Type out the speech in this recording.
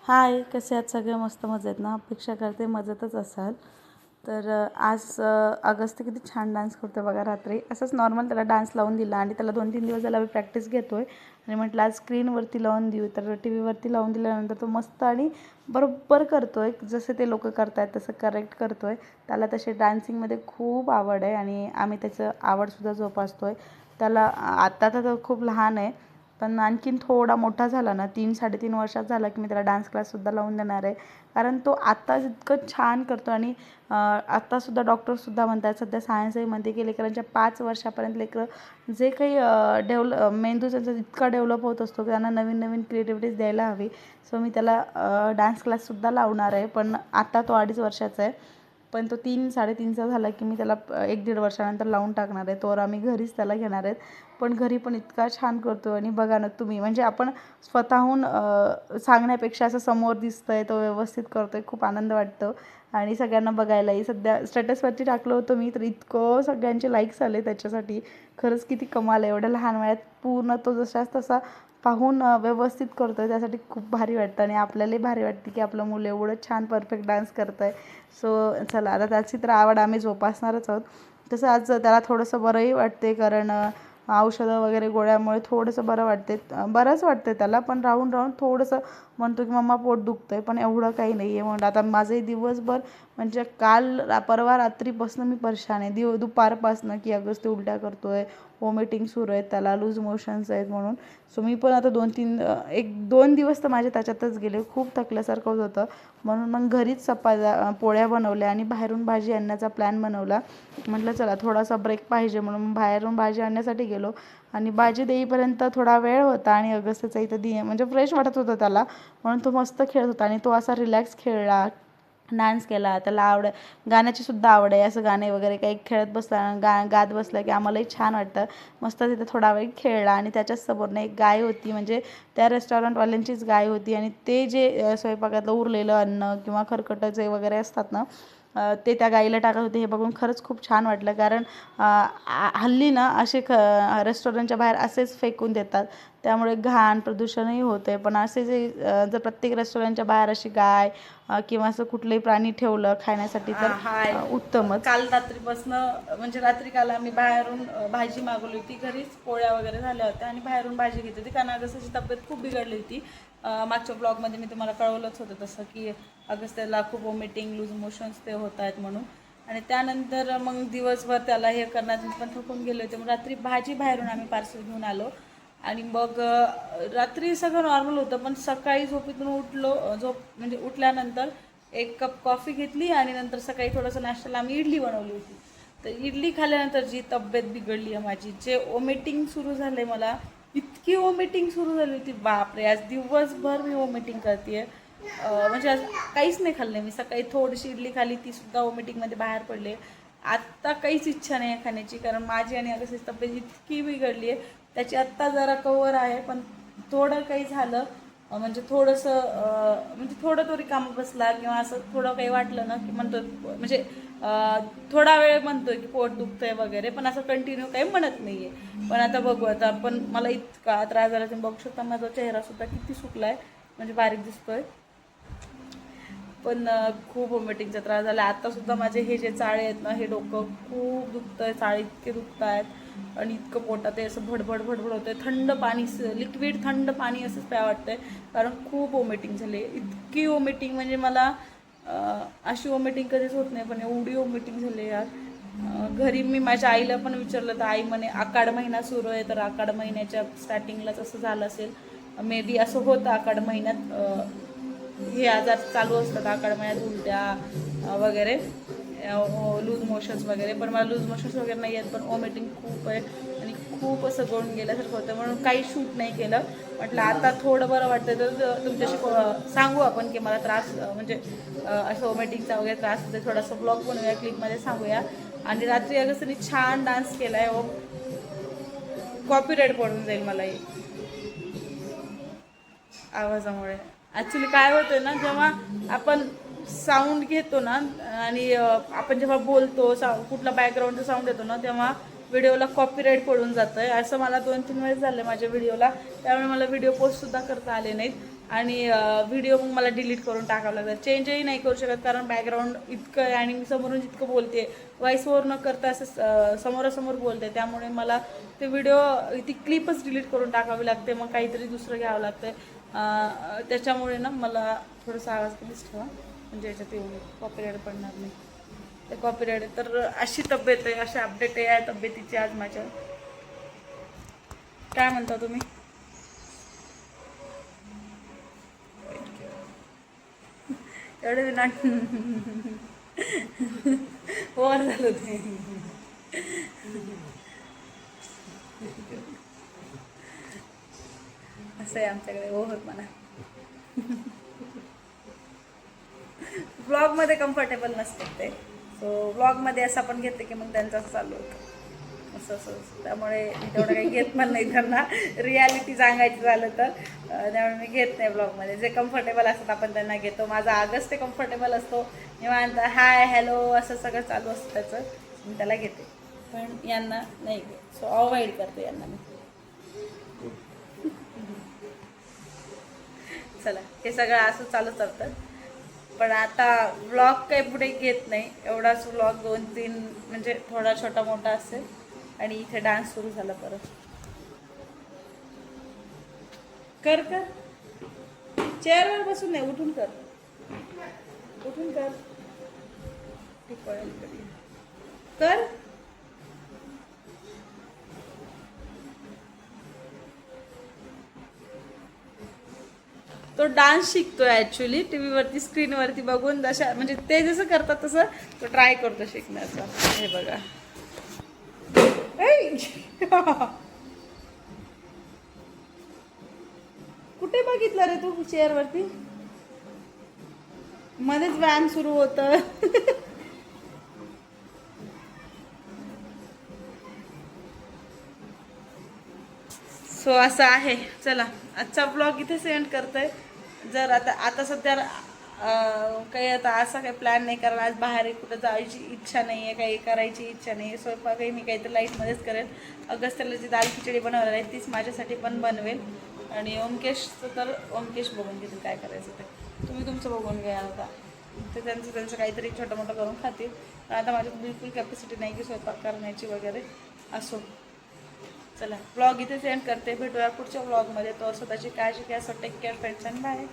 हाय, कसे आहात सगळे? मस्त मजेत ना? अपेक्षा करते मजेतच असाल. तर आज अगस्त किती छान डान्स करतो बघा. रात्री असंच नॉर्मल त्याला डान्स लावून दिला आणि त्याला 2-3 दिवस झाला मी प्रॅक्टिस घेतो आहे आणि म्हटलं आज स्क्रीनवरती लावून देऊ. तर टी व्हीवरती लावून दिल्यानंतर तो मस्त आणि बरोबर करतो आहे, जसे ते लोक करत आहेत तसं करेक्ट करतो आहे. त्याला तसे डान्सिंगमध्ये खूप आवड आहे आणि आम्ही त्याचं आवडसुद्धा जोपासतो आहे. त्याला आत्ता तर तो खूप लहान आहे, पण आणखीन थोडा मोठा झाला ना, 3-3.5 वर्षात झाला की मी त्याला डान्स क्लाससुद्धा लावून देणार आहे. कारण तो आत्ता इतकं छान करतो आणि आत्तासुद्धा डॉक्टरसुद्धा म्हणतात, सध्या सायन्सही म्हणते की लेकरांच्या 5 वर्षापर्यंत लेकरं जे काही मेंदू त्यांचा इतका डेव्हलप होत असतो की त्यांना नवीन नवीन क्रिएटिव्हिटीज द्यायला हवी. सो मी त्याला डान्स क्लाससुद्धा लावणार आहे. पण आत्ता तो 2.5 वर्षाचा आहे, पण तो 3-3.5चा झाला की मी त्याला 1-1.5 वर्षानंतर लावून टाकणार आहे. तोवर आम्ही घरीच त्याला घेणार आहेत. पण घरी पण इतका छान करतो आणि बघा ना तुम्ही, म्हणजे आपण स्वतःहून सांगण्यापेक्षा असं समोर दिसतं आहे, तो व्यवस्थित करतो आहे, खूप आनंद वाटतो आणि सगळ्यांना बघायलाही. सध्या स्टेटसवरती टाकलं होतं मी, तर इतकं सगळ्यांचे लाईक्स आले त्याच्यासाठी. खरंच किती कमाल आहे, एवढ्या लहान वयात पूर्ण तो जसाच तसा पाहून व्यवस्थित करतो आहे. त्यासाठी खूप भारी वाटतं आणि आपल्यालाही भारी वाटते की आपलं मुलं एवढं छान परफेक्ट डान्स करतं आहे. सो चला, आता त्याची तर आवड आम्ही जोपासणारच आहोत. तसं आज त्याला थोडंसं बरंही वाटते, कारण औषधं वगैरे गोळ्यामुळे थोडंसं बरंच वाटते त्याला. पण राहून राहून थोडंसं म्हणतो की मम्मा पोट दुखतं आहे, पण एवढं काही नाही आहे. म्हणून आता माझंही दिवसभर, म्हणजे परवा रात्रीपासून मी परेशान आहे, दुपारपासून, की अगस्त उलट्या करतो आहे, वॉमिटिंग सुरू आहेत, त्याला लूज मोशन्स आहेत म्हणून. सो मी पण आता 1-2 दिवस तर माझे त्याच्यातच गेले. खूप थकल्यासारखं होत होतं, म्हणून मग घरीच पोळ्या बनवल्या आणि बाहेरून भाजी आणण्याचा प्लॅन बनवला. म्हटलं चला थोडासा ब्रेक पाहिजे, म्हणून बाहेरून भाजी आणण्यासाठी गेलो आणि भाजी देईपर्यंत थोडा वेळ होता आणि अगस्त्यचा इथं म्हणजे फ्रेश वाटत होतं त्याला, म्हणून तो मस्त खेळत होता आणि तो असा रिलॅक्स खेळला, डान्स केला. त्याला गाण्याची सुद्धा आवड आहे. असं गाणे वगैरे काही खेळत बसला, गात बसला की आम्हालाही छान वाटतं. मस्त तिथे थोडा वेळ खेळला आणि त्याच्याच समोरनं एक गाय होती, म्हणजे त्या रेस्टॉरंटवाल्यांचीच गाय होती आणि ते जे स्वयंपाकातलं उरलेलं अन्न किंवा खरकटं जे वगैरे असतात ना, ते त्या गाईला टाकत होते. हे बघून खरंच खूप छान वाटलं, कारण हल्ली ना असे रेस्टॉरंटच्या बाहेर असेच फेकून देतात, त्यामुळे घाण प्रदूषणही होतं आहे. पण असे जर प्रत्येक रेस्टॉरंटच्या बाहेर अशी गाय किंवा असं कुठलंही प्राणी ठेवलं खाण्यासाठी तर उत्तमच. काल रात्रीपासनं, म्हणजे रात्री काल आम्ही बाहेरून भाजी मागवली होती. घरीच पोळ्या वगैरे झाल्या होत्या आणि बाहेरून भाजी घेतली होती, कारण अगस्त्याची तब्येत खूप बिघडली होती. मागच्या ब्लॉगमध्ये मी तुम्हाला कळवलंच होतं तसं, की अगस्त्याला खूप वॉमिटिंग, लूज मोशन्स ते होत आहेत म्हणून. आणि त्यानंतर मग दिवसभर त्याला हे करण्यात पण थकून गेले होते. मग रात्री भाजी बाहेरून आम्ही पार्सल घेऊन आलो आणि मग रात्री सगळं नॉर्मल होतं, पण सकाळी झोपेतून म्हणजे उठल्यानंतर 1 कप कॉफी घेतली आणि नंतर सकाळी थोडंसं नाश्त्याला आम्ही इडली बनवली होती. तर इडली खाल्ल्यानंतर जी तब्येत बिघडली आहे माझी, जे वॉमिटिंग सुरू झालं आहे, मला इतकी वॉमिटिंग सुरू झाली होती, बापरे. आज दिवसभर मी वॉमिटिंग करते आहे. म्हणजे आज काहीच नाही खाल्लं मी. सकाळी थोडीशी इडली खाल्ली, तीसुद्धा वॉमिटिंगमध्ये बाहेर पडले. आत्ता काहीच इच्छा नाही आहे खाण्याची, कारण माझी आणि अगस्त्याची तब्येत इतकी बिघडली आहे. त्याची आत्ता जरा कवर आहे, पण थोडं काही झालं म्हणजे थोडं तरी कामं बसला किंवा असं थोडं काही वाटलं ना की म्हणतो, म्हणजे थोडा वेळ म्हणतोय की पोट दुखतंय वगैरे, पण असं कंटिन्यू काही म्हणत नाही आहे. पण आता बघू, आता पण मला इतका त्रास झाला. तुम्ही बघू शकता माझा चेहरासुद्धा किती सुकला आहे, म्हणजे बारीक दिसतोय. पण खूप वॉमिटिंगचा त्रास झाला. आत्तासुद्धा माझे हे जे चाळे आहेत ना, हे डोकं खूप दुखतं आहे, चाळे इतके दुखत आहेत आणि इतकं पोटात आहे, असं भडभड होतं आहे. थंड पाणी, लिक्विड थंड पाणी असंच प्या वाटतं आहे, कारण खूप वॉमिटिंग झाली. इतकी वॉमिटिंग, म्हणजे मला अशी वॉमिटिंग कधीच होत नाही, पण एवढी वॉमिटिंग झाली यार. घरी मी माझ्या आईला पण विचारलं, तर आई म्हणे आखाड महिना सुरू आहे, तर आखाड महिन्याच्या स्टार्टिंगलाच असं झालं असेल. मे बी असं होतं आखाड महिन्यात हे आजार चालू असतात, आखाड महिन्यात उलट्या वगैरे, लूज मोशन्स वगैरे. पण मला लूज मोशन्स वगैरे नाही आहेत, पण वॉमिटिंग खूप आहे आणि खूप असं गळून गेल्यासारखं होतं, म्हणून काही शूट नाही केलं. म्हटलं आता थोडं बरं वाटतं तर तुमच्याशी सांगू आपण की मला त्रास, म्हणजे असं वॉमिटिंगचा वगैरे त्रास होते, थोडासा ब्लॉग बनवूया, क्लिपमध्ये सांगूया. आणि रात्री अगस्त्याने छान डान्स केला आहे. कॉपीराईट पडून जाईल मला आवाजामुळे. ॲक्च्युली काय होतं ना, जेव्हा आपण साऊंड घेतो ना आणि आपण जेव्हा बोलतो, कुठला बॅकग्राऊंडचा साऊंड येतो ना, तेव्हा व्हिडिओला कॉपीराईट पडून जातं आहे. असं मला 2-3 वेळेस झालं माझ्या व्हिडिओला, त्यामुळे मला व्हिडिओ पोस्टसुद्धा करता आले नाहीत. आणि व्हिडिओ मग मला डिलीट करून टाकावं लागतं. चेंजही नाही करू शकत कारण बॅकग्राऊंड इतकं आहे आणि मी समोरून जितकं बोलते व्हॉइस ओव्हर न करता असं समोरासमोर बोलते, त्यामुळे मला ते व्हिडिओ ती क्लिपच डिलीट करून टाकावी लागते, मग काहीतरी दुसरं घ्यावं लागतं. त्याच्यामुळे ना मला थोडंसं आवाज कमीच ठेवा, म्हणजे याच्यात एवढं कॉपीराईट पडणार नाही. ते कॉपीराईट आहे. तर अशी तब्येत आहे, अशी अपडेट आहे या तब्येतीची आज माझ्या. काय म्हणता तुम्ही? एवढे विनाट ओव्हर झालं ते. असं आहे आमच्याकडे ओव्हर म्हणा. ब्लॉगमध्ये कम्फर्टेबल नसतात ते, सो ब्लॉगमध्ये असं आपण घेते की मग त्यांचं असं चालू होतं असं. त्यामुळे मी तेवढं काही घेत पण नाही त्यांना, रियालिटी सांगायचं झालं तर. त्यामुळे मी घेत नाही ब्लॉगमध्ये. जे कम्फर्टेबल असतात आपण त्यांना घेतो. माझा आगस्ट ते कम्फर्टेबल असतो, निवांत हाय हॅलो असं सगळं चालू असतं त्याचं, मी त्याला घेते. पण यांना नाही घेत, सो अवॉइड करते यांना मी. चला, हे सगळं असं चालू चालतं. पण आता व्लॉग काही पुढे घेत नाही, एवढाच व्लॉग 2-3 म्हणजे थोडा छोटा मोठा असेल. आणि इथे डान्स सुरू झाला परत. कर कर, चेअरवर बसून नाही, उठून कर, उठून कर. कर. तो डान्स शिकतोय ॲक्च्युली टी व्हीवरती, स्क्रीनवरती बघून. जशा म्हणजे ते जसं करतात तसं तो ट्राय करतो शिकण्याचा. हे बघा. कुठे बघितलं रे तू चेअरवरती? मध्येच व्यायाम सुरू होतं. सो असं आहे. चला, आजचा ब्लॉग इथे सेंड करतोय. जर आता सध्या काही आता असा काही प्लॅन नाही, कारण आज बाहेर कुठं जायची इच्छा नाही आहे, काही करायची इच्छा नाही आहे. स्वयंपाकही मी काहीतरी लाईटमध्येच करेल. अगस्त्याला जी दाल खिचडी बनवणार आहे तीच माझ्यासाठी पण बनवेल. आणि ओमकेशचं तर ओमकेश बघून घेतील काय करायचं ते. तुम्ही तुमचं बघून घ्या आता. ते त्यांचं काहीतरी छोटं मोठं करून खातील. पण आता माझ्यात बिलकुल कॅपॅसिटी नाही की स्वयंपाक करण्याची वगैरे. असो, चला ब्लॉग इथे सेंड करते. भेटूया पुढच्या ब्लॉगमध्ये. तो स्वतःची काळजी घ्या. So take care friends and bye.